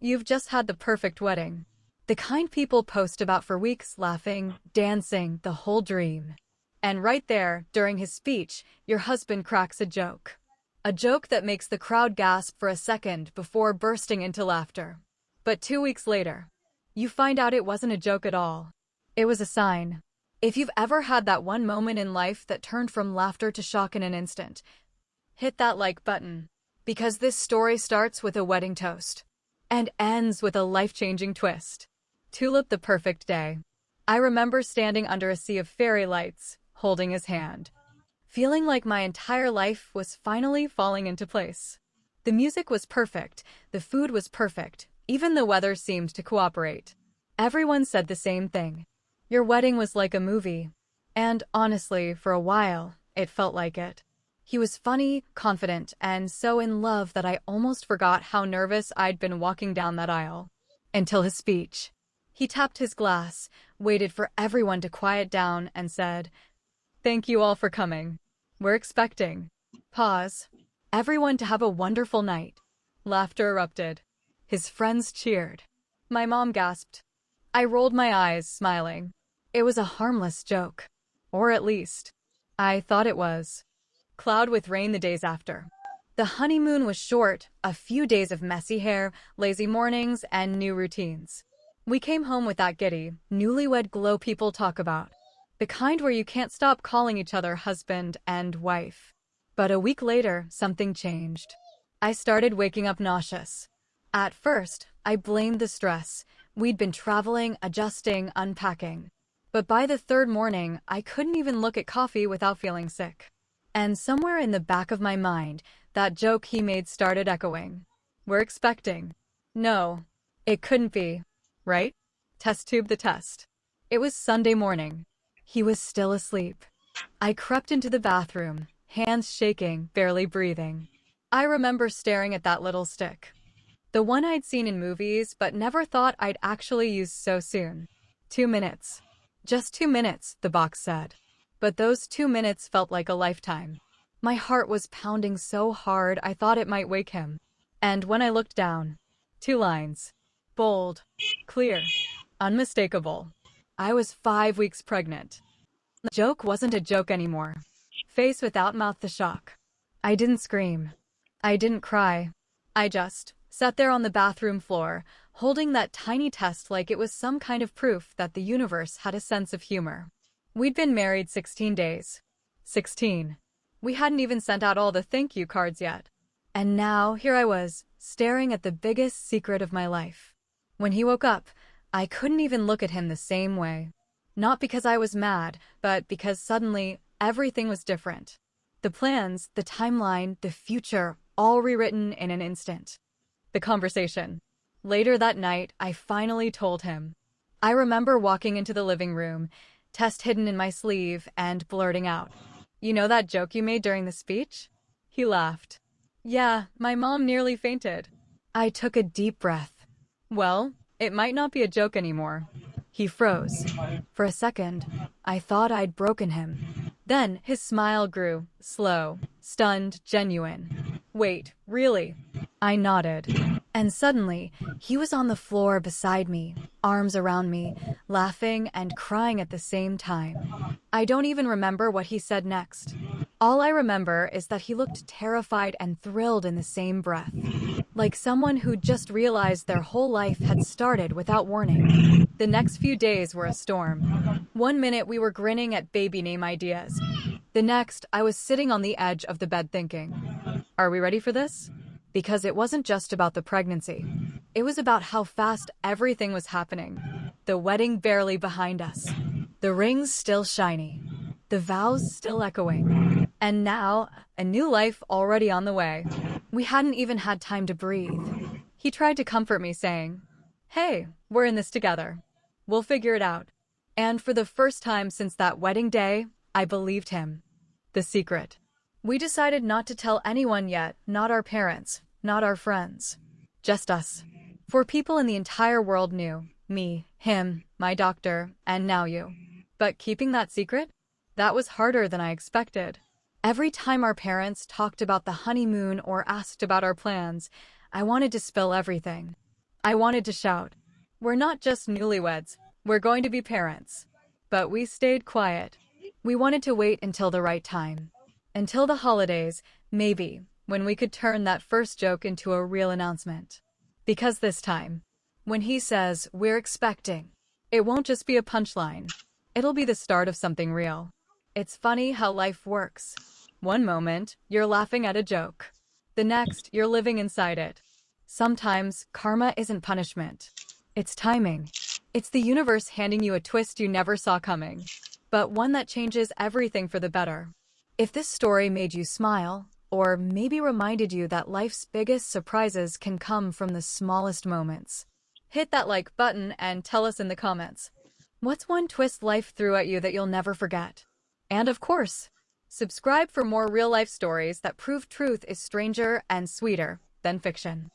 You've just had the perfect wedding. The kind people post about for weeks, laughing, dancing, the whole dream. And right there, during his speech, your husband cracks a joke. A joke that makes the crowd gasp for a second before bursting into laughter. But 2 weeks later, you find out it wasn't a joke at all. It was a sign. If you've ever had that one moment in life that turned from laughter to shock in an instant, hit that like button. Because this story starts with a wedding toast and ends with a life-changing twist. Tulip, the perfect day. I remember standing under a sea of fairy lights, holding his hand, feeling like my entire life was finally falling into place. The music was perfect, the food was perfect, even the weather seemed to cooperate. Everyone said the same thing. Your wedding was like a movie. And honestly, for a while, it felt like it. He was funny, confident, and so in love that I almost forgot how nervous I'd been walking down that aisle. Until his speech. He tapped his glass, waited for everyone to quiet down, and said, "Thank you all for coming. We're expecting." Pause. Everyone to have a wonderful night. Laughter erupted. His friends cheered. My mom gasped. I rolled my eyes, smiling. It was a harmless joke. Or at least, I thought it was. Cloud with rain the days after. The honeymoon was short, a few days of messy hair, lazy mornings, and new routines. We came home with that giddy, newlywed glow people talk about. The kind where you can't stop calling each other husband and wife. But a week later, something changed. I started waking up nauseous. At first, I blamed the stress. We'd been traveling, adjusting, unpacking. But by the third morning, I couldn't even look at coffee without feeling sick. And somewhere in the back of my mind, that joke he made started echoing. We're expecting. No, it couldn't be. Right? Test tube the test. It was Sunday morning. He was still asleep. I crept into the bathroom, hands shaking, barely breathing. I remember staring at that little stick. The one I'd seen in movies, but never thought I'd actually use so soon. 2 minutes. Just 2 minutes, the box said. But those 2 minutes felt like a lifetime. My heart was pounding so hard I thought it might wake him. And when I looked down, 2 lines. Bold, clear, unmistakable. I was 5 weeks pregnant. The joke wasn't a joke anymore. Face without mouth, the shock. I didn't scream. I didn't cry. I just sat there on the bathroom floor, holding that tiny test like it was some kind of proof that the universe had a sense of humor. We'd been married 16 days. 16. We hadn't even sent out all the thank you cards yet. And now, here I was, staring at the biggest secret of my life. When he woke up, I couldn't even look at him the same way. Not because I was mad, but because suddenly, everything was different. The plans, the timeline, the future, all rewritten in an instant. The conversation. Later that night, I finally told him. I remember walking into the living room, test hidden in my sleeve, and blurting out, "You know that joke you made during the speech?" He laughed. "Yeah, my mom nearly fainted." I took a deep breath. Well, it might not be a joke anymore. He froze. For a second, I thought I'd broken him. Then his smile grew, slow, stunned, genuine. "Wait, really?" I nodded. And suddenly, he was on the floor beside me, arms around me, laughing and crying at the same time. I don't even remember what he said next. All I remember is that he looked terrified and thrilled in the same breath. Like someone who just realized their whole life had started without warning. The next few days were a storm. One minute we were grinning at baby name ideas. The next, I was sitting on the edge of the bed thinking, are we ready for this? Because it wasn't just about the pregnancy. It was about how fast everything was happening. The wedding barely behind us. The rings still shiny. The vows still echoing. And now, a new life already on the way. We hadn't even had time to breathe. He tried to comfort me, saying, "Hey, we're in this together. We'll figure it out." And for the first time since that wedding day, I believed him. The secret. We decided not to tell anyone yet, not our parents, not our friends. Just us. 4 people in the entire world knew. Me, him, my doctor, and now you. But keeping that secret? That was harder than I expected. Every time our parents talked about the honeymoon or asked about our plans, I wanted to spill everything. I wanted to shout, "We're not just newlyweds, we're going to be parents." But we stayed quiet. We wanted to wait until the right time. Until the holidays, maybe, when we could turn that first joke into a real announcement. Because this time, when he says, "We're expecting," it won't just be a punchline. It'll be the start of something real. It's funny how life works. One moment, you're laughing at a joke. The next, you're living inside it. Sometimes, karma isn't punishment. It's timing. It's the universe handing you a twist you never saw coming, but one that changes everything for the better. If this story made you smile, or maybe reminded you that life's biggest surprises can come from the smallest moments, hit that like button and tell us in the comments. What's one twist life threw at you that you'll never forget? And of course, subscribe for more real-life stories that prove truth is stranger and sweeter than fiction.